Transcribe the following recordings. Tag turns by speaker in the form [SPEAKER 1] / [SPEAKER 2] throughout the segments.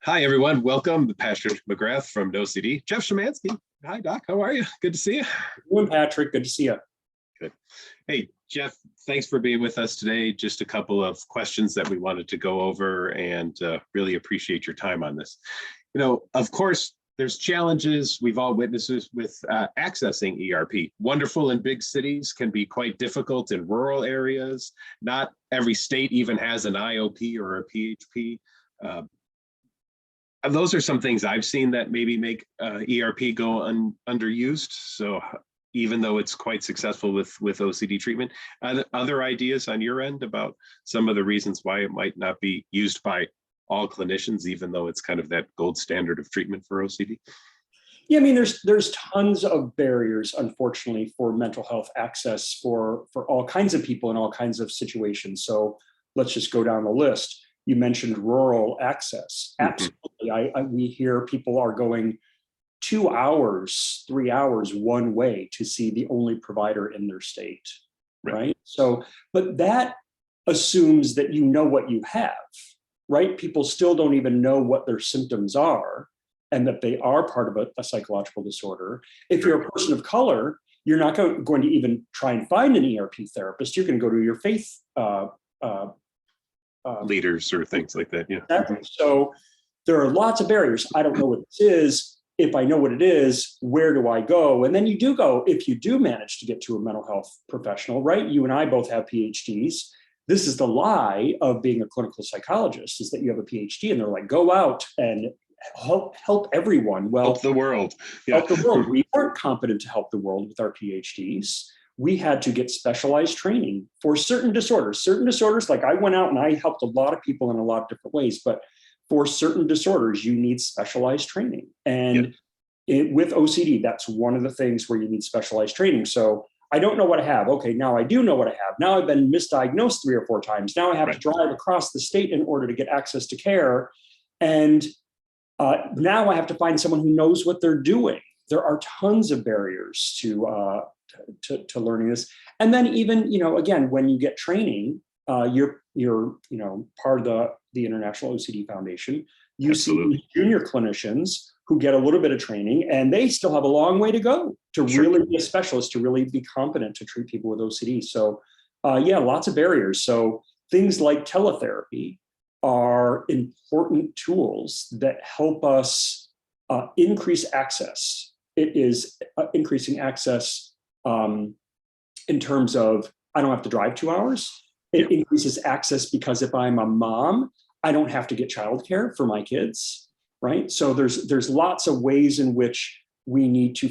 [SPEAKER 1] Hi, everyone. Welcome. Patrick McGrath from NoCD. Jeff Szymanski. Hi, Doc. How are you? Good to see you.
[SPEAKER 2] Doing, Patrick. Good to see you.
[SPEAKER 1] Good. Hey, Jeff, thanks for being with us today. Just a couple of questions that we wanted to go over and really appreciate your time on this. Of course, there's challenges we've all witnessed with accessing ERP. Wonderful in big cities, can be quite difficult in rural areas. Not every state even has an IOP or a PHP. Those are some things I've seen that maybe make ERP go underused. So even though it's quite successful with OCD treatment, other ideas on your end about some of the reasons why it might not be used by all clinicians, even though it's kind of that gold standard of treatment for OCD?
[SPEAKER 2] Yeah, I mean, there's tons of barriers, unfortunately, for mental health access for all kinds of people in all kinds of situations. So let's just go down the list. You mentioned rural access. Absolutely. We hear people are going 2 hours, 3 hours one way to see the only provider in their state, right? So, but that assumes that you know what you have, right? People still don't even know what their symptoms are and that they are part of a psychological disorder. If you're a person of color, you're not going to even try and find an ERP therapist. You're going to go to your faith
[SPEAKER 1] leaders or things like that. Yeah.
[SPEAKER 2] Exactly. So there are lots of barriers. I don't know what this is. If I know what it is, where do I go? And then you do go, if you do manage to get to a mental health professional, right? You and I both have PhDs. This is the lie of being a clinical psychologist, is that you have a PhD and they're like, go out and help everyone. Well,
[SPEAKER 1] help the world. Yeah.
[SPEAKER 2] Help the world. We weren't competent to help the world with our PhDs. We had to get specialized training for certain disorders. Certain disorders, like I went out and I helped a lot of people in a lot of different ways, but for certain disorders, you need specialized training. And with OCD, that's one of the things where you need specialized training. So I don't know what I have. Okay, now I do know what I have. Now I've been misdiagnosed 3 or 4 times. Now I have to drive across the state in order to get access to care. And now I have to find someone who knows what they're doing. There are tons of barriers to learning this. And then even, again, when you get training, you're part of the International OCD Foundation. You
[SPEAKER 1] Absolutely.
[SPEAKER 2] See junior clinicians who get a little bit of training and they still have a long way to go to really be a specialist, to really be competent to treat people with OCD. So lots of barriers. So things like teletherapy are important tools that help us increase access. It is increasing access in terms of, I don't have to drive 2 hours. It increases access because if I'm a mom, I don't have to get childcare for my kids, right? So there's lots of ways in which we need to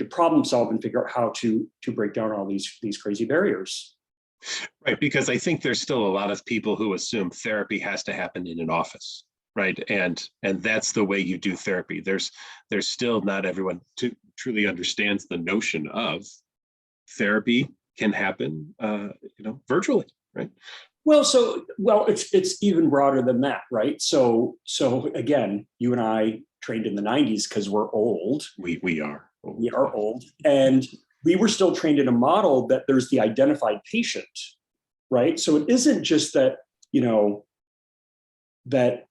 [SPEAKER 2] problem solve and figure out how to break down all these crazy barriers.
[SPEAKER 1] Right, because I think there's still a lot of people who assume therapy has to happen in an office. Right. And that's the way you do therapy. There's still not everyone truly understands the notion of therapy can happen, virtually. Right.
[SPEAKER 2] Well, it's even broader than that. Right. So again, you and I trained in the 90s because we're old.
[SPEAKER 1] We are.
[SPEAKER 2] We are old. And we were still trained in a model that there's the identified patient. Right. So it isn't just that, that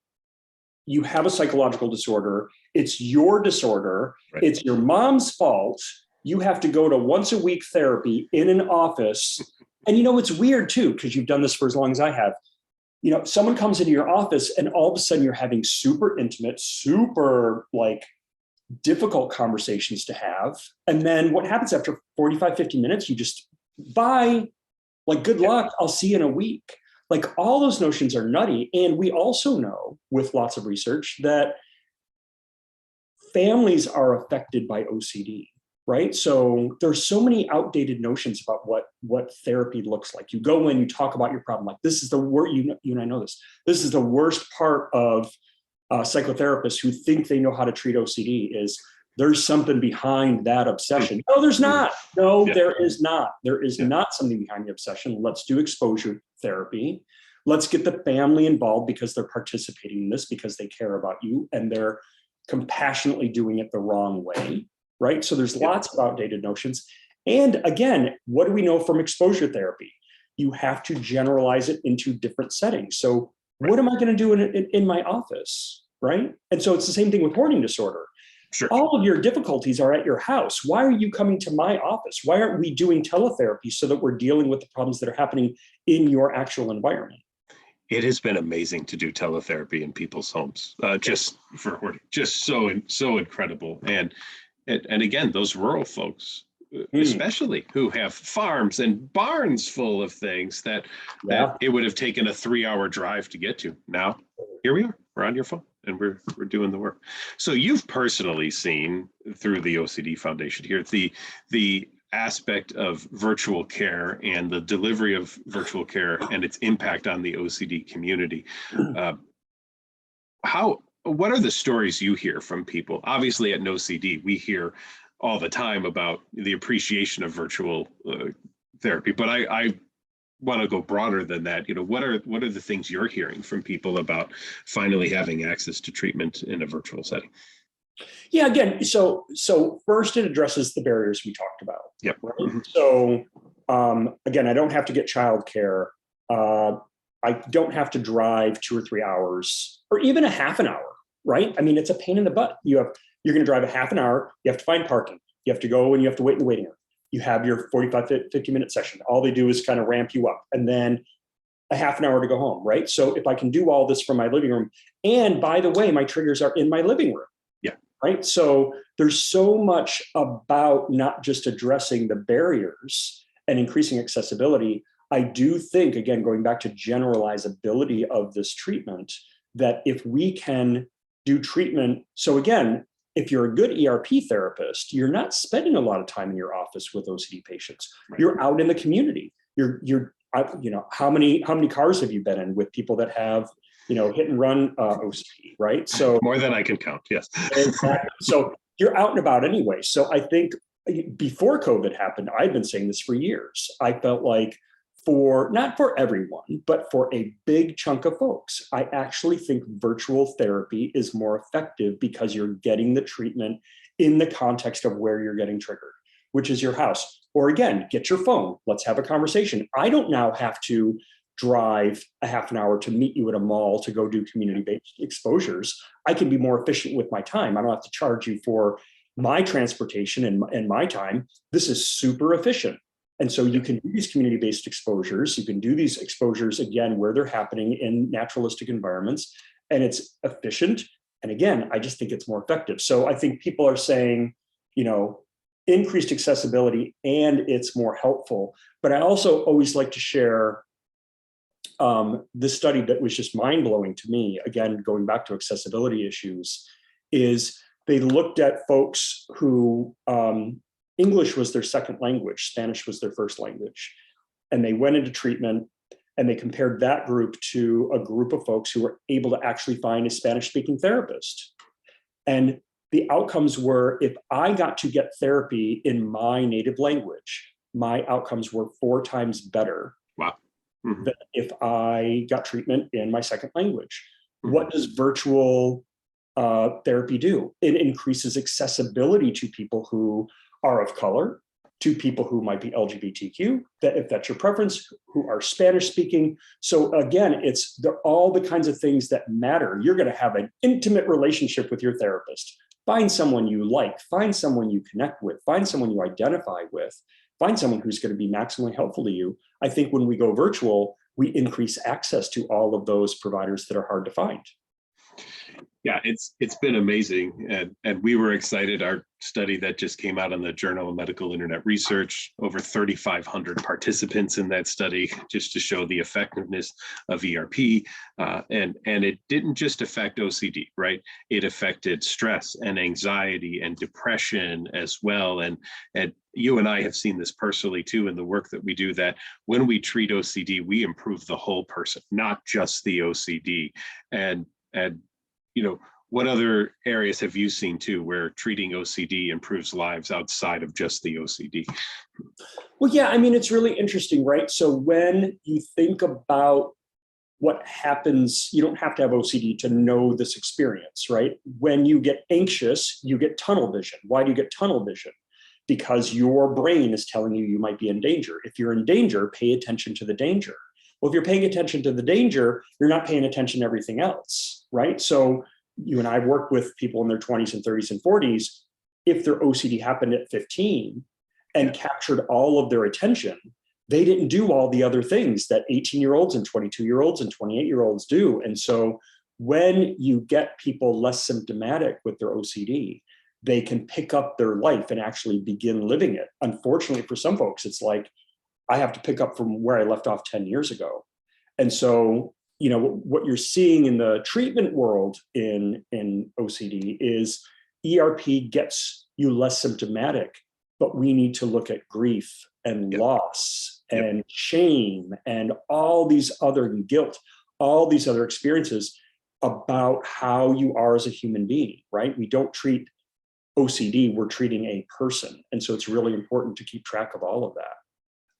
[SPEAKER 2] you have a psychological disorder, it's your disorder, it's your mom's fault, you have to go to once a week therapy in an office. And it's weird too, because you've done this for as long as I have. Someone comes into your office and all of a sudden you're having super intimate, super difficult conversations to have. And then what happens after 45, 50 minutes, you just, bye, good luck, I'll see you in a week. All those notions are nutty. And we also know with lots of research that families are affected by OCD, right? So there's so many outdated notions about what therapy looks like. You go in, you talk about your problem. This is the worst, you and I know this. This is the worst part of psychotherapists who think they know how to treat OCD is there's something behind that obsession. No, there's not. No, there is not. There is not something behind the obsession. Let's do exposure therapy. Let's get the family involved because they're participating in this, because they care about you and they're compassionately doing it the wrong way, right? So there's lots of outdated notions. And again, what do we know from exposure therapy? You have to generalize it into different settings. So What am I going to do in my office, right? And so it's the same thing with hoarding disorder.
[SPEAKER 1] Sure.
[SPEAKER 2] All of your difficulties are at your house. Why are you coming to my office? Why aren't we doing teletherapy so that we're dealing with the problems that are happening in your actual environment?
[SPEAKER 1] It has been amazing to do teletherapy in people's homes, just for hoarding, just so incredible. And again, those rural folks, especially who have farms and barns full of things that it would have taken a 3-hour drive to get to. Now, here we are. We're on your phone and we're doing the work. So you've personally seen through the OCD Foundation here the aspect of virtual care and the delivery of virtual care and its impact on the OCD community. What are the stories you hear from people? Obviously at NoCD, we hear all the time about the appreciation of virtual therapy, but I want to go broader than that. What are the things you're hearing from people about finally having access to treatment in a virtual setting?
[SPEAKER 2] Yeah, again, so first it addresses the barriers we talked about.
[SPEAKER 1] Yep.
[SPEAKER 2] Right? Mm-hmm. So again, I don't have to get childcare. I don't have to drive 2 or 3 hours or even a half an hour, right? I mean, it's a pain in the butt. You're going to drive a half an hour. You have to find parking. You have to go and you have to wait in the waiting room. You have your 45, 50-minute session. All they do is kind of ramp you up and then a half an hour to go home, right? So if I can do all this from my living room, and by the way, my triggers are in my living room. Right. So there's so much about not just addressing the barriers and increasing accessibility. I do think, again, going back to generalizability of this treatment, that if we can do treatment. So again, if you're a good ERP therapist, you're not spending a lot of time in your office with OCD patients. Right. You're out in the community. How many cars have you been in with people that have hit and run OCD, right? So
[SPEAKER 1] more than I can count, yes.
[SPEAKER 2] Exactly. So you're out and about anyway. So I think before COVID happened, I've been saying this for years. I felt like not for everyone, but for a big chunk of folks, I actually think virtual therapy is more effective because you're getting the treatment in the context of where you're getting triggered, which is your house. Or again, get your phone. Let's have a conversation. I don't now have to drive a half an hour to meet you at a mall to go do community-based exposures. I can be more efficient with my time. I don't have to charge you for my transportation and my time. This is super efficient. And so you can do these community-based exposures. You can do these exposures, again, where they're happening in naturalistic environments, and it's efficient. And again, I just think it's more effective. So I think people are saying, increased accessibility and it's more helpful. But I also always like to share this study that was just mind-blowing to me, again, going back to accessibility issues, is they looked at folks who English was their second language, Spanish was their first language. And they went into treatment and they compared that group to a group of folks who were able to actually find a Spanish-speaking therapist. And the outcomes were, if I got to get therapy in my native language, my outcomes were 4 times better.
[SPEAKER 1] Wow.
[SPEAKER 2] Mm-hmm. Than if I got treatment in my second language. Mm-hmm. What does virtual therapy do? It increases accessibility to people who are of color, to people who might be LGBTQ, that if that's your preference, who are Spanish speaking. So again, they're all the kinds of things that matter. You're going to have an intimate relationship with your therapist. Find someone you like, find someone you connect with, find someone you identify with, find someone who's going to be maximally helpful to you. I think when we go virtual, we increase access to all of those providers that are hard to find.
[SPEAKER 1] Yeah, it's been amazing. And we were excited. Our study that just came out on the Journal of Medical Internet Research, over 3,500 participants in that study, just to show the effectiveness of ERP. And it didn't just affect OCD, right? It affected stress and anxiety and depression as well. And you and I have seen this personally too in the work that we do, that when we treat OCD, we improve the whole person, not just the OCD. And what other areas have you seen too where treating OCD improves lives outside of just the OCD?
[SPEAKER 2] Well, yeah, I mean, it's really interesting, right? So when you think about what happens, you don't have to have OCD to know this experience, right? When you get anxious, you get tunnel vision. Why do you get tunnel vision? Because your brain is telling you you might be in danger. If you're in danger, pay attention to the danger. Well, if you're paying attention to the danger, you're not paying attention to everything else, right? So you and I have worked with people in their 20s and 30s and 40s. If their OCD happened at 15 and captured all of their attention, they didn't do all the other things that 18-year-olds and 22-year-olds and 28-year-olds do. And so when you get people less symptomatic with their OCD, they can pick up their life and actually begin living it. Unfortunately, for some folks, it's like, I have to pick up from where I left off 10 years ago. And so, you know, what you're seeing in the treatment world in OCD is ERP gets you less symptomatic, but we need to look at grief and loss and shame and all these other guilt, all these other experiences about how you are as a human being, right? We don't treat OCD, we're treating a person. And so it's really important to keep track of all of that.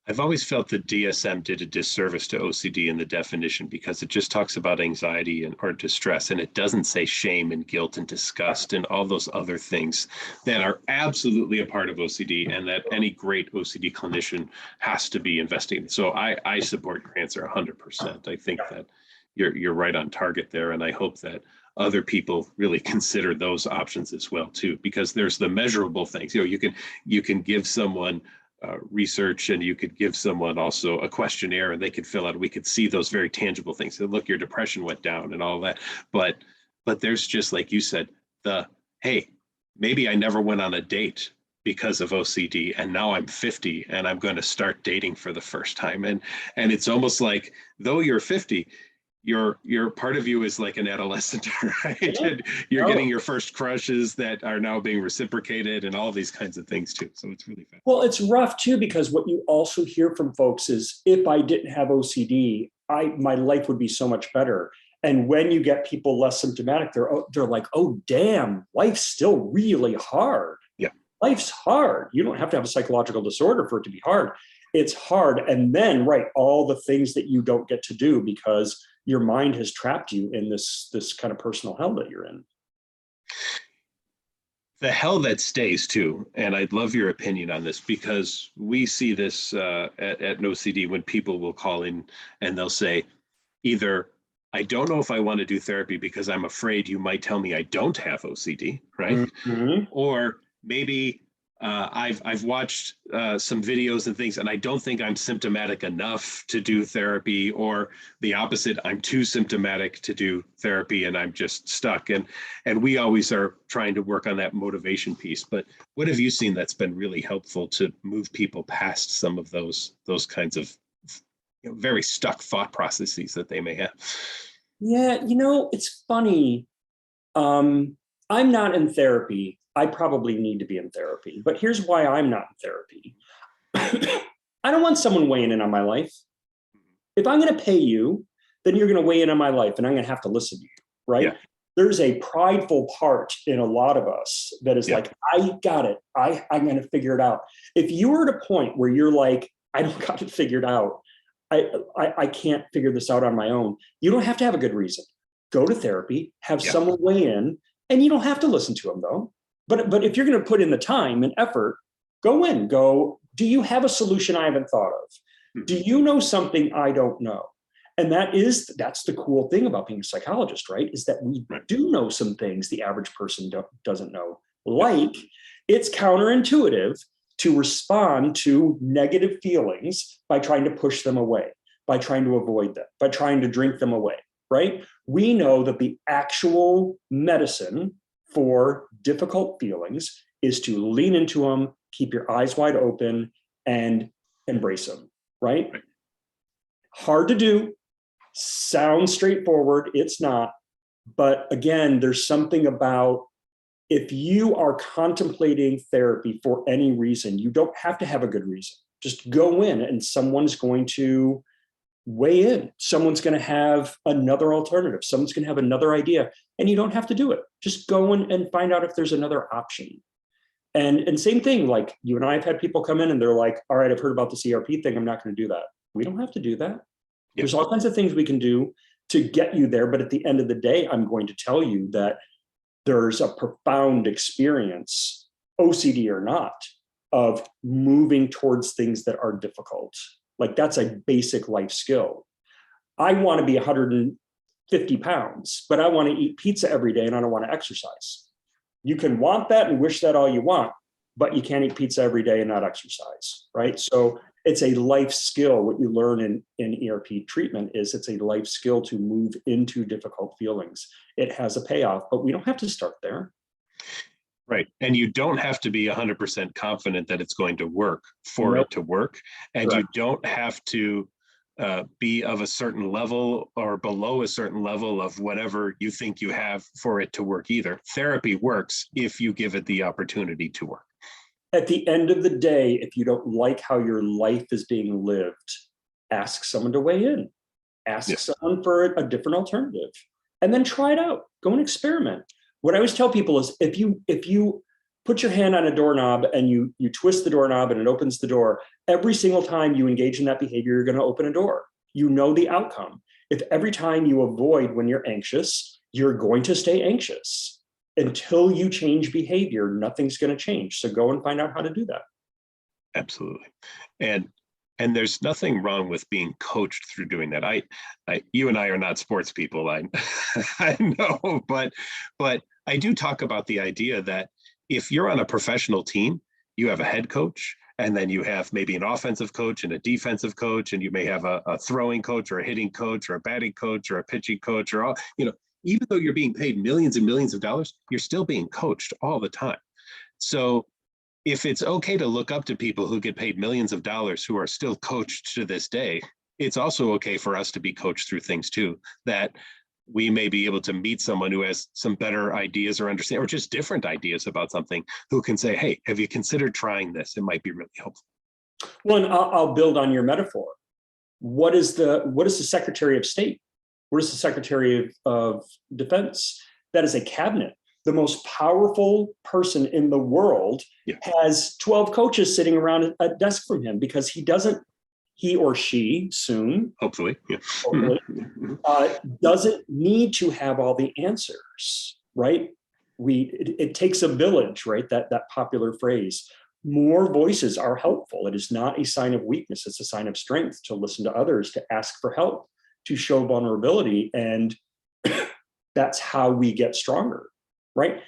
[SPEAKER 1] I've always felt that DSM did a disservice to OCD in the definition because it just talks about anxiety or distress, and it doesn't say shame and guilt and disgust and all those other things that are absolutely a part of OCD and that any great OCD clinician has to be investigating. So I support your answer 100%. I think that you're right on target there, and I hope that other people really consider those options as well too, because there's the measurable things. You know, you can give someone research, and you could give someone also a questionnaire, and they could fill out. We could see those very tangible things. So look, your depression went down and all that. But there's just, like you said, hey, maybe I never went on a date because of OCD, and now I'm 50 and I'm going to start dating for the first time. And it's almost like, though you're 50, your part of you is like an adolescent, right? And you're getting your first crushes that are now being reciprocated and all these kinds of things too. So it's really fun.
[SPEAKER 2] Well, it's rough too, because what you also hear from folks is, if I didn't have OCD, my life would be so much better. And when you get people less symptomatic, they're like, oh, damn, life's still really hard.
[SPEAKER 1] Yeah.
[SPEAKER 2] Life's hard. You don't have to have a psychological disorder for it to be hard. It's hard. And then, right, all the things that you don't get to do because your mind has trapped you in this kind of personal hell that you're in.
[SPEAKER 1] The hell that stays too, and I'd love your opinion on this, because we see this at NoCD when people will call in and they'll say, either I don't know if I want to do therapy because I'm afraid you might tell me I don't have OCD, right?
[SPEAKER 2] Mm-hmm.
[SPEAKER 1] Or maybe I've watched some videos and things, and I don't think I'm symptomatic enough to do therapy, or the opposite, I'm too symptomatic to do therapy and I'm just stuck. And we always are trying to work on that motivation piece. But what have you seen that's been really helpful to move people past some of those kinds of very stuck thought processes that they may have?
[SPEAKER 2] Yeah, it's funny. I'm not in therapy. I probably need to be in therapy, but here's why I'm not in therapy. I don't want someone weighing in on my life. If I'm going to pay you, then you're going to weigh in on my life, and I'm going to have to listen to you, right? Yeah. There's a prideful part in a lot of us that is like, I got it. I'm going to figure it out. If you were at a point where you're like, I don't got it figured out, I can't figure this out on my own, you don't have to have a good reason. Go to therapy, have someone weigh in, and you don't have to listen to them though. But if you're going to put in the time and effort, go, do you have a solution I haven't thought of? Do you know something I don't know? And that's the cool thing about being a psychologist, right? Is that we do know some things the average person doesn't know. Like, it's counterintuitive to respond to negative feelings by trying to push them away, by trying to avoid them, by trying to drink them away, right? We know that the actual medicine for difficult feelings is to lean into them, keep your eyes wide open, and embrace them, right? Hard to do, sounds straightforward, it's not. But again, there's something about, if you are contemplating therapy for any reason, you don't have to have a good reason. Just go in, and someone's going to weigh in. Someone's going to have another alternative. Someone's going to have another idea, and you don't have to do it. Just go in and find out if there's another option. And same thing, like you and I have had people come in and they're like, all right, I've heard about this ERP thing. I'm not going to do that. We don't have to do that. There's all kinds of things we can do to get you there. But at the end of the day, I'm going to tell you that there's a profound experience, OCD or not, of moving towards things that are difficult. Like, that's a basic life skill. I want to be 150 pounds, but I want to eat pizza every day and I don't want to exercise. You can want that and wish that all you want, but you can't eat pizza every day and not exercise, right? So it's a life skill. What you learn in ERP treatment is it's a life skill to move into difficult feelings. It has a payoff, but we don't have to start there.
[SPEAKER 1] Right. And you don't have to be 100% confident that it's going to work for it to work. And
[SPEAKER 2] Correct.
[SPEAKER 1] you don't have to be of a certain level or below a certain level of whatever you think you have for it to work either. Therapy works if you give it the opportunity to work.
[SPEAKER 2] At the end of the day, if you don't like how your life is being lived, ask someone to weigh in. Ask someone for a different alternative, and then try it out. Go and experiment. What I always tell people is if you put your hand on a doorknob and you twist the doorknob and it opens the door, every single time you engage in that behavior, you're going to open a door. You know the outcome. If every time you avoid when you're anxious, you're going to stay anxious. Until you change behavior, nothing's going to change. So go and find out how to do that.
[SPEAKER 1] Absolutely. And there's nothing wrong with being coached through doing that. You and I are not sports people. I know, but I do talk about the idea that if you're on a professional team, you have a head coach, and then you have maybe an offensive coach and a defensive coach, and you may have a throwing coach or a hitting coach or a batting coach or a pitching coach, or all, even though you're being paid millions and millions of dollars, you're still being coached all the time. So if it's okay to look up to people who get paid millions of dollars who are still coached to this day, it's also okay for us to be coached through things too, that we may be able to meet someone who has some better ideas or understand, or just different ideas about something, who can say, hey, have you considered trying this? It might be really helpful.
[SPEAKER 2] Well, and I'll build on your metaphor. What is the Secretary of State? What is the Secretary of Defense? That is a cabinet. The most powerful person in the world has 12 coaches sitting around a desk from him because he or she soon,
[SPEAKER 1] hopefully,
[SPEAKER 2] doesn't need to have all the answers, right? It takes a village, right? That popular phrase. More voices are helpful. It is not a sign of weakness. It's a sign of strength to listen to others, to ask for help, to show vulnerability. And that's how we get stronger, right?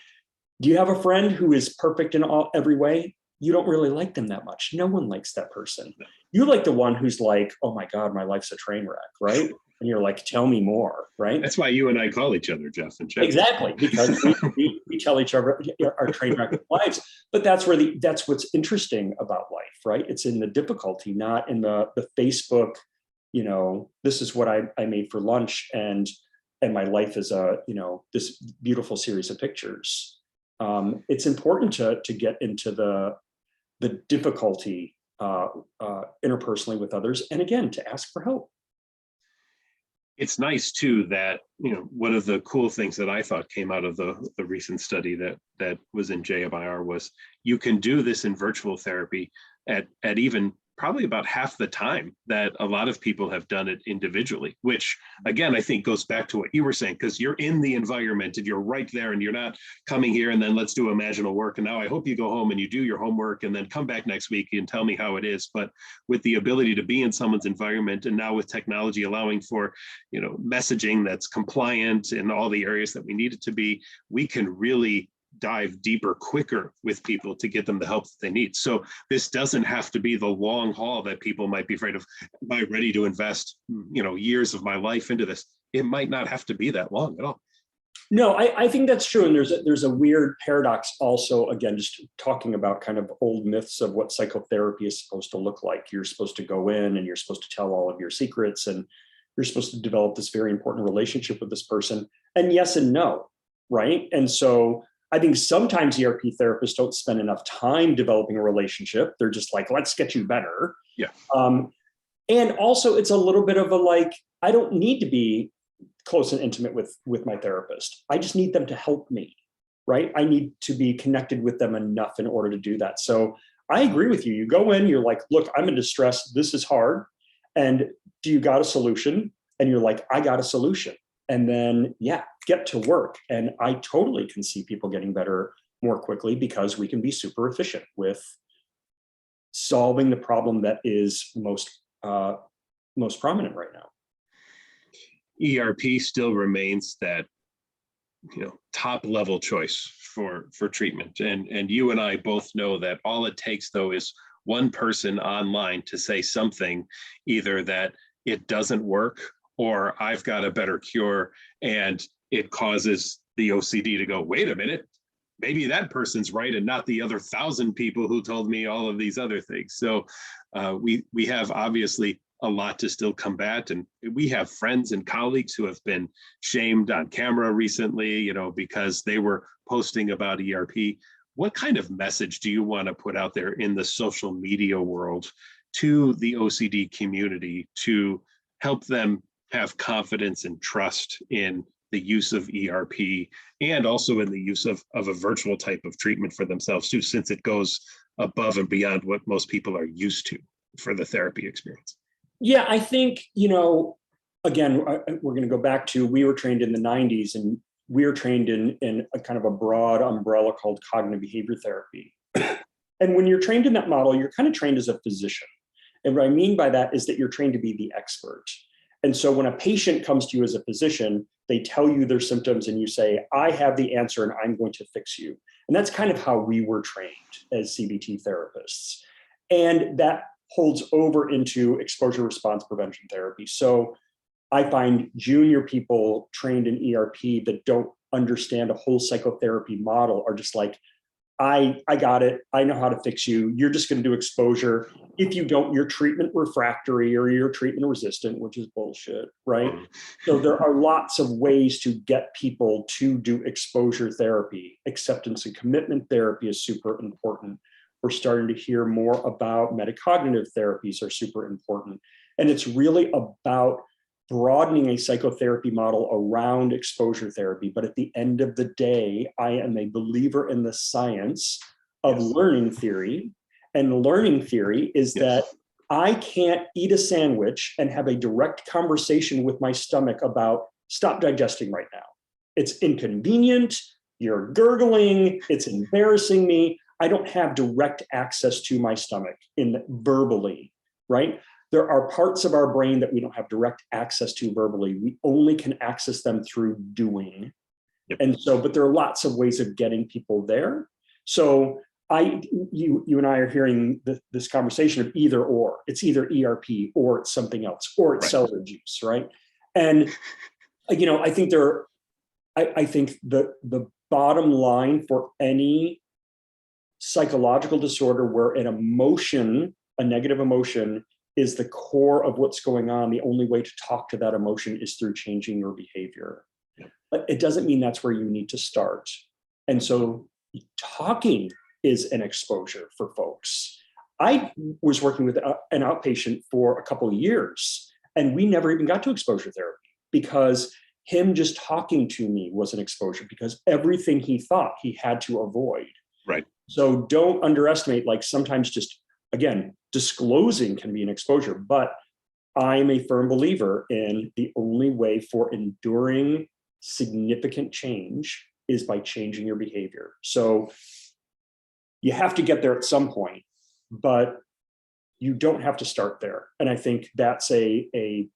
[SPEAKER 2] Do you have a friend who is perfect in every way? You don't really like them that much. No one likes that person. You like the one who's like, oh my God, my life's a train wreck, right? And you're like, tell me more, right?
[SPEAKER 1] That's why you and I call each other Jeff and Jeff.
[SPEAKER 2] Exactly, because we tell each other our train wreck lives. But that's what's interesting about life, right? It's in the difficulty, not in the Facebook, this is what I made for lunch and my life is this beautiful series of pictures. It's important to get into the difficulty interpersonally with others, and again, to ask for help.
[SPEAKER 1] It's nice too that, one of the cool things that I thought came out of the recent study that was in JMIR was you can do this in virtual therapy at even probably about half the time that a lot of people have done it individually, which again, I think goes back to what you were saying, because you're in the environment and you're right there and you're not coming here and then let's do imaginal work. And now I hope you go home and you do your homework and then come back next week and tell me how it is. But with the ability to be in someone's environment, and now with technology allowing for, messaging that's compliant in all the areas that we need it to be, we can really dive deeper quicker with people to get them the help that they need. So this doesn't have to be the long haul that people might be afraid of. Am I ready to invest, years of my life into this? It might not have to be that long at all.
[SPEAKER 2] No, I think that's true. And there's a weird paradox also, again, just talking about kind of old myths of what psychotherapy is supposed to look like. You're supposed to go in and you're supposed to tell all of your secrets and you're supposed to develop this very important relationship with this person. And yes and no, right? And so I think sometimes ERP therapists don't spend enough time developing a relationship. They're just like, let's get you better.
[SPEAKER 1] Yeah.
[SPEAKER 2] And also it's a little bit of I don't need to be close and intimate with my therapist. I just need them to help me, right? I need to be connected with them enough in order to do that. So I agree with you. You go in, you're like, look, I'm in distress. This is hard. And do you got a solution? And you're like, I got a solution. And then, get to work. And I totally can see people getting better more quickly because we can be super efficient with solving the problem that is most prominent right now.
[SPEAKER 1] ERP still remains that, top level choice for treatment. And you and I both know that all it takes though is one person online to say something, either that it doesn't work or I've got a better cure, and it causes the OCD to go, wait a minute, maybe that person's right and not the other 1,000 people who told me all of these other things. So we have obviously a lot to still combat, and we have friends and colleagues who have been shamed on camera recently, because they were posting about ERP. What kind of message do you want to put out there in the social media world to the OCD community to help them have confidence and trust in the use of ERP, and also in the use of a virtual type of treatment for themselves too, since it goes above and beyond what most people are used to for the therapy experience?
[SPEAKER 2] Yeah, I think, again, we're going to go back to, we were trained in the 90s, and we were trained in a kind of a broad umbrella called cognitive behavior therapy. And when you're trained in that model, you're kind of trained as a physician. And what I mean by that is that you're trained to be the expert. And so when a patient comes to you as a physician, they tell you their symptoms and you say, I have the answer and I'm going to fix you. And that's kind of how we were trained as CBT therapists. And that holds over into exposure response prevention therapy. So I find junior people trained in ERP that don't understand a whole psychotherapy model are just like, I got it. I know how to fix you. You're just going to do exposure. If you don't, you're treatment refractory or you're treatment resistant, which is bullshit, right? So there are lots of ways to get people to do exposure therapy. Acceptance and commitment therapy is super important. We're starting to hear more about metacognitive therapies are super important. And it's really about broadening a psychotherapy model around exposure therapy. But at the end of the day, I am a believer in the science of learning theory. And learning theory is that I can't eat a sandwich and have a direct conversation with my stomach about stop digesting right now. It's inconvenient, you're gurgling, it's embarrassing me. I don't have direct access to my stomach verbally, right? There are parts of our brain that we don't have direct access to verbally. We only can access them through doing. And so, but there are lots of ways of getting people there. So you and I are hearing this conversation of either or. It's either ERP or it's something else, or it's cellular juice, right? And I think I think the bottom line for any psychological disorder where an emotion, a negative emotion, is the core of what's going on, the only way to talk to that emotion is through changing your behavior. But it doesn't mean that's where you need to start. And so talking is an exposure for folks. I was working with an outpatient for a couple of years, and we never even got to exposure therapy because him just talking to me was an exposure, because everything he thought he had to avoid.
[SPEAKER 1] Right.
[SPEAKER 2] So don't underestimate, like sometimes just, again, disclosing can be an exposure, but I'm a firm believer in the only way for enduring significant change is by changing your behavior. So you have to get there at some point, but you don't have to start there. And I think that's a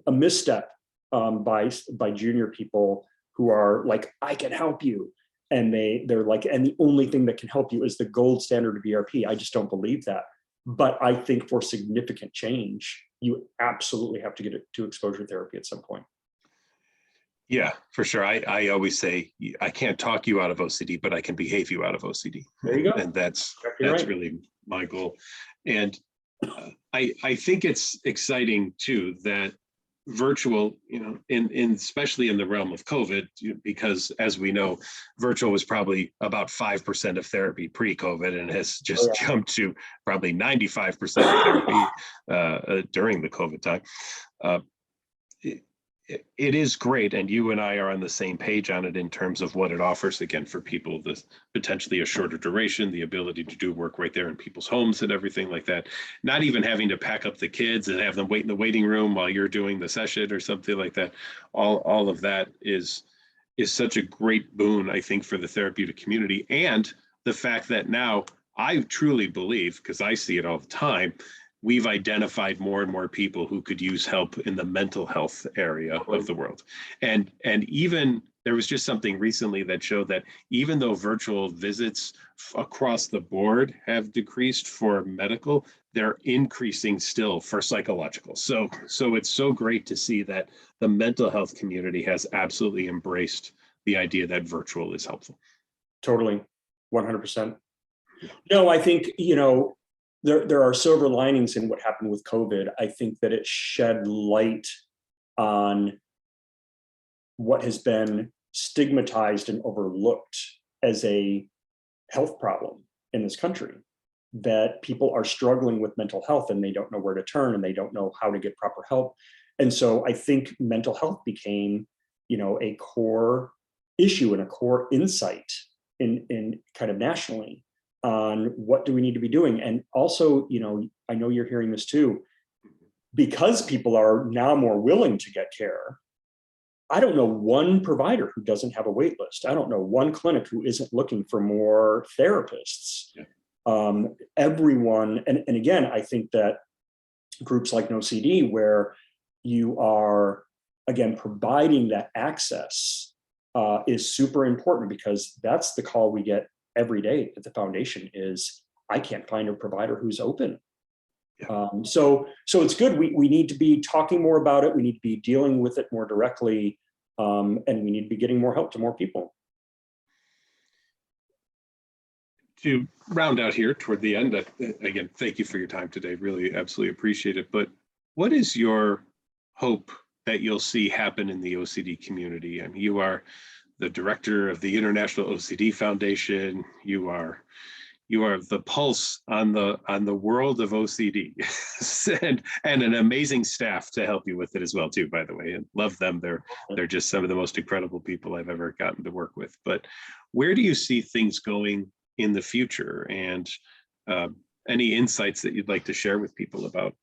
[SPEAKER 2] misstep by junior people who are like, I can help you. And they're like, and the only thing that can help you is the gold standard of ERP. I just don't believe that. But I think for significant change, you absolutely have to get it to exposure therapy at some point.
[SPEAKER 1] Yeah, for sure. I always say I can't talk you out of OCD, but I can behave you out of OCD.
[SPEAKER 2] There you go.
[SPEAKER 1] And that's
[SPEAKER 2] right.
[SPEAKER 1] really my goal. And I think it's exciting too that virtual, in especially in the realm of COVID, because as we know, virtual was probably about 5% of therapy pre-COVID and has just jumped to probably 95% of therapy during the COVID time. It is great, and you and I are on the same page on it in terms of what it offers, again, for people, this potentially a shorter duration, the ability to do work right there in people's homes and everything like that, not even having to pack up the kids and have them wait in the waiting room while you're doing the session or something like that. All of that is such a great boon, I think, for the therapeutic community. And the fact that now I truly believe, because I see it all the time, we've identified more and more people who could use help in the mental health area of the world. And even there was just something recently that showed that even though virtual visits across the board have decreased for medical, they're increasing still for psychological. So it's so great to see that the mental health community has absolutely embraced the idea that virtual is helpful.
[SPEAKER 2] Totally, 100%. No, I think, there are silver linings in what happened with COVID. I think that it shed light on what has been stigmatized and overlooked as a health problem in this country, that people are struggling with mental health and they don't know where to turn and they don't know how to get proper help. And so I think mental health became, a core issue and a core insight in kind of nationally on what do we need to be doing. And also, I know you're hearing this too, because people are now more willing to get care. I don't know one provider who doesn't have a wait list. I don't know one clinic who isn't looking for more therapists. Yeah. Everyone, and again, I think that groups like NoCD, where you are, again, providing that access is super important, because that's the call we get every day at the foundation is, I can't find a provider who's open. Yeah. So it's good. We need to be talking more about it. We need to be dealing with it more directly. And we need to be getting more help to more people.
[SPEAKER 1] To round out here toward the end, again, thank you for your time today. Really, absolutely appreciate it. But what is your hope that you'll see happen in the OCD community? I mean, you are the director of the International OCD Foundation. You are the pulse on the world of OCD, and an amazing staff to help you with it as well too, by the way. And love them. They're just some of the most incredible people I've ever gotten to work with. But where do you see things going in the future, and any insights that you'd like to share with people about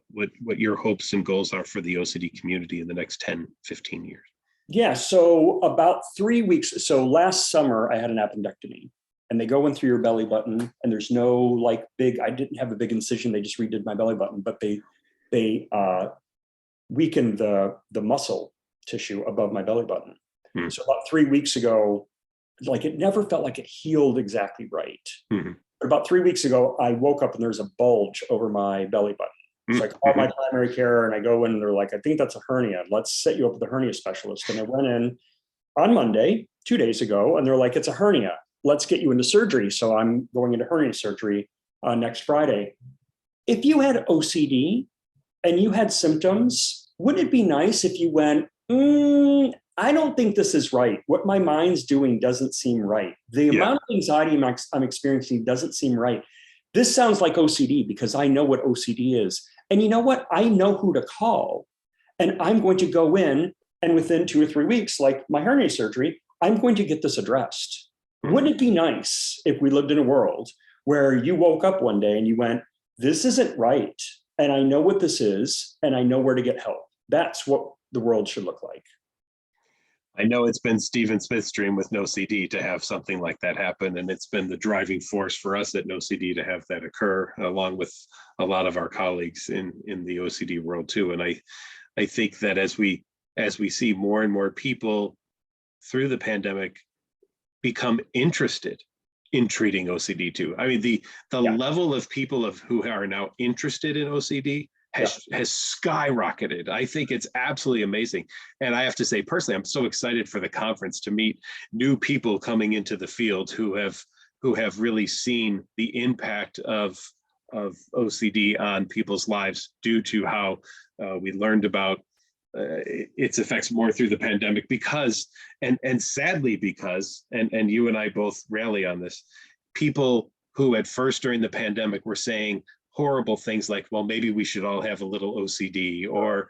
[SPEAKER 1] what your hopes and goals are for the OCD community in the next 10, 15 years?
[SPEAKER 2] Yeah, so about 3 weeks. So last summer I had an appendectomy, and they go in through your belly button, and there's no I didn't have a big incision. They just redid my belly button, but they weakened the muscle tissue above my belly button. So about 3 weeks ago, it never felt like it healed exactly right. But about 3 weeks ago, I woke up and there's a bulge over my belly button. So I called my primary care and I go in and they're like, I think that's a hernia. Let's set you up with a hernia specialist. And I went in on Monday, 2 days ago, and they're like, it's a hernia. Let's get you into surgery. So I'm going into hernia surgery next Friday. If you had OCD and you had symptoms, wouldn't it be nice if you went, I don't think this is right. What my mind's doing doesn't seem right. The amount of anxiety I'm experiencing doesn't seem right. This sounds like OCD because I know what OCD is. And you know what? I know who to call. And I'm going to go in, and within 2 or 3 weeks, like my hernia surgery, I'm going to get this addressed. Wouldn't it be nice if we lived in a world where you woke up one day and you went, this isn't right. And I know what this is, and I know where to get help. That's what the world should look like.
[SPEAKER 1] I know it's been Stephen Smith's dream with NoCD to have something like that happen, and it's been the driving force for us at NoCD to have that occur, along with a lot of our colleagues in the OCD world too. And I think that as we see more and more people through the pandemic become interested in treating OCD too. I mean, the level of people who are now interested in OCD has skyrocketed. I think it's absolutely amazing. And I have to say, personally, I'm so excited for the conference to meet new people coming into the field who have really seen the impact of OCD on people's lives due to how we learned about its effects more through the pandemic, because, and sadly because, and you and I both rally on this, people who at first during the pandemic were saying horrible things like, well, maybe we should all have a little OCD, or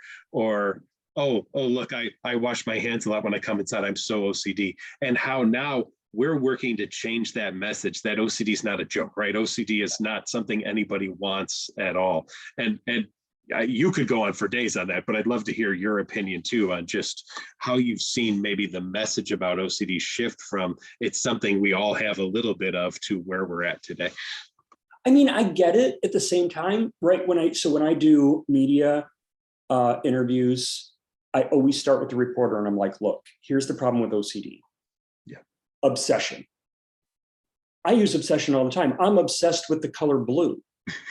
[SPEAKER 1] oh look, I wash my hands a lot when I come inside, I'm so OCD. And how now we're working to change that message that OCD is not a joke, right? OCD is not something anybody wants at all. And you could go on for days on that, but I'd love to hear your opinion too on just how you've seen maybe the message about OCD shift from it's something we all have a little bit of to where we're at today.
[SPEAKER 2] I mean, I get it at the same time, right? When I do media interviews, I always start with the reporter and I'm like, look, here's the problem with OCD.
[SPEAKER 1] Yeah.
[SPEAKER 2] Obsession. I use obsession all the time. I'm obsessed with the color blue,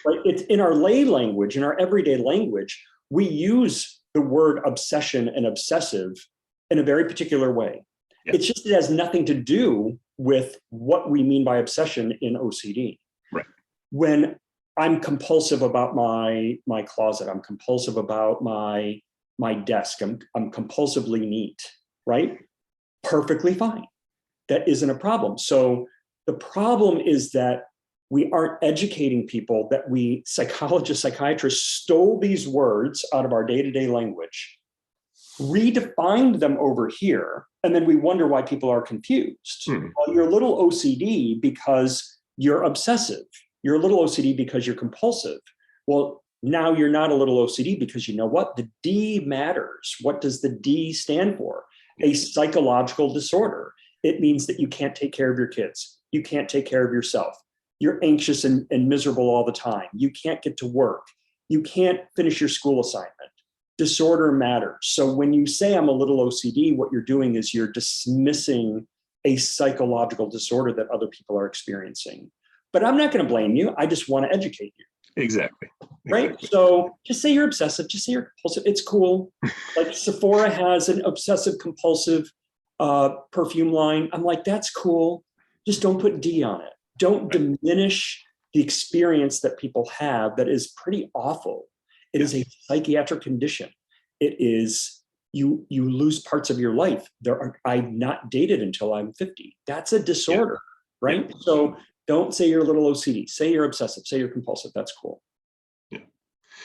[SPEAKER 2] right? It's in our lay language, in our everyday language, we use the word obsession and obsessive in a very particular way.
[SPEAKER 1] Yeah.
[SPEAKER 2] It's just, it has nothing to do with what we mean by obsession in OCD.
[SPEAKER 1] Right.
[SPEAKER 2] When I'm compulsive about my closet, I'm compulsive about my desk, I'm compulsively neat, right? Perfectly fine. That isn't a problem. So the problem is that we aren't educating people, that we psychologists, psychiatrists stole these words out of our day-to-day language, redefined them over here, and then we wonder why people are confused. Well, you're a little OCD because you're obsessive. You're a little OCD because you're compulsive. Well, now you're not a little OCD because you know what? The D matters. What does the D stand for? A psychological disorder. It means that you can't take care of your kids. You can't take care of yourself. You're anxious and miserable all the time. You can't get to work. You can't finish your school assignment. Disorder matters. So when you say I'm a little OCD, what you're doing is you're dismissing a psychological disorder that other people are experiencing. But I'm not going to blame you. I just want to educate you.
[SPEAKER 1] Exactly.
[SPEAKER 2] Right. So just say you're obsessive, just say you're compulsive. It's cool. Like Sephora has an obsessive compulsive perfume line. I'm like, that's cool. Just don't put D on it. Don't diminish the experience that people have that is pretty awful. It is a psychiatric condition. It is, you lose parts of your life. I'm not dated until I'm 50. That's a disorder, right? So don't say you're a little OCD. Say you're obsessive. Say you're compulsive. That's cool.
[SPEAKER 1] Yeah.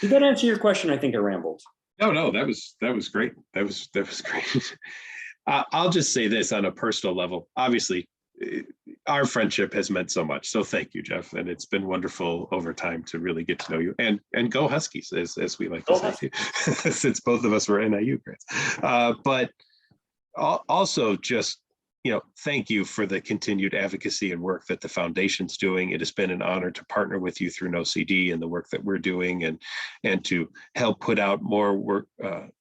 [SPEAKER 2] Did that answer your question? I think I rambled.
[SPEAKER 1] No, that was great. That was great. I'll just say this on a personal level. Obviously, our friendship has meant so much. So thank you, Jeff. And it's been wonderful over time to really get to know you. And go Huskies, as we like to say, since both of us were NIU grads. But also just, thank you for the continued advocacy and work that the foundation's doing. It has been an honor to partner with you through NoCD and the work that we're doing, and to help put out more work. I'm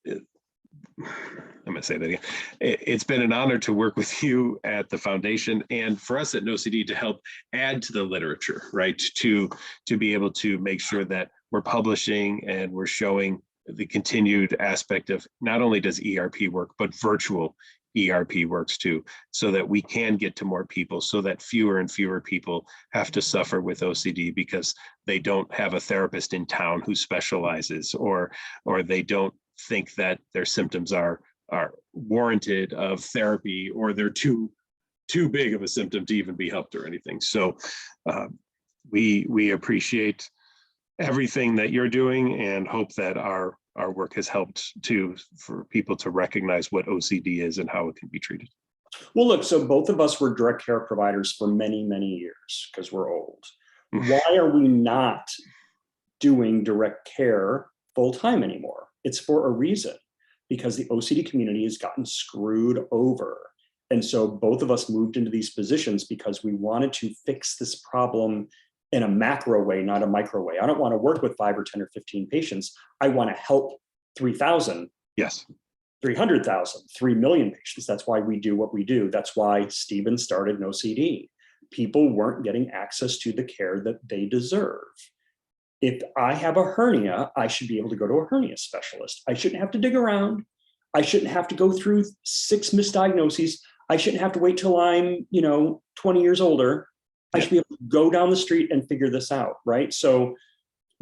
[SPEAKER 1] going to say that again. It's been an honor to work with you at the foundation and for us at NoCD to help add to the literature, right? To be able to make sure that we're publishing and we're showing the continued aspect of not only does ERP work, but virtual ERP works too, so that we can get to more people, so that fewer and fewer people have to suffer with OCD because they don't have a therapist in town who specializes, or they don't think that their symptoms are warranted of therapy, or they're too big of a symptom to even be helped or anything. So we appreciate everything that you're doing and hope that our work has helped for people to recognize what OCD is and how it can be treated.
[SPEAKER 2] Well, look, so both of us were direct care providers for many, many years because we're old. Why are we not doing direct care full time anymore? It's for a reason, because the OCD community has gotten screwed over. And so both of us moved into these positions because we wanted to fix this problem in a macro way, not a micro way. I don't want to work with 5 or 10 or 15 patients. I want to help 3,000.
[SPEAKER 1] Yes.
[SPEAKER 2] 300,000, 3 million patients. That's why we do what we do. That's why Stephen started NoCD. People weren't getting access to the care that they deserve. If I have a hernia, I should be able to go to a hernia specialist. I shouldn't have to dig around. I shouldn't have to go through 6 misdiagnoses. I shouldn't have to wait till I'm, 20 years older. I should be able to go down the street and figure this out, right? So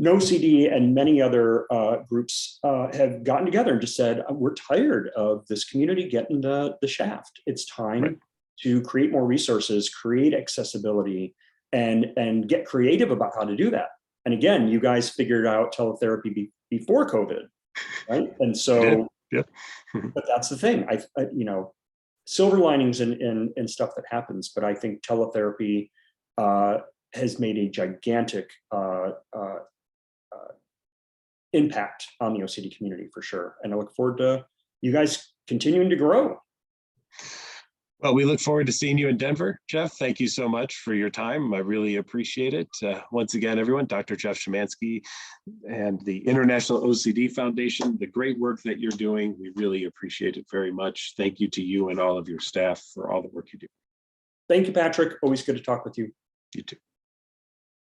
[SPEAKER 2] NoCD and many other groups have gotten together and just said, we're tired of this community getting the shaft. It's time to create more resources, create accessibility, and get creative about how to do that. And again, you guys figured out teletherapy before COVID, right? And so, but that's the thing. Silver linings and stuff that happens, but I think teletherapy has made a gigantic impact on the OCD community for sure. And I look forward to you guys continuing to grow.
[SPEAKER 1] Well, we look forward to seeing you in Denver. Jeff, thank you so much for your time. I really appreciate it. Once again, everyone, Dr. Jeff Szymanski and the International OCD Foundation, the great work that you're doing, we really appreciate it very much. Thank you to you and all of your staff for all the work you do.
[SPEAKER 2] Thank you, Patrick. Always good to talk with you.
[SPEAKER 1] You too.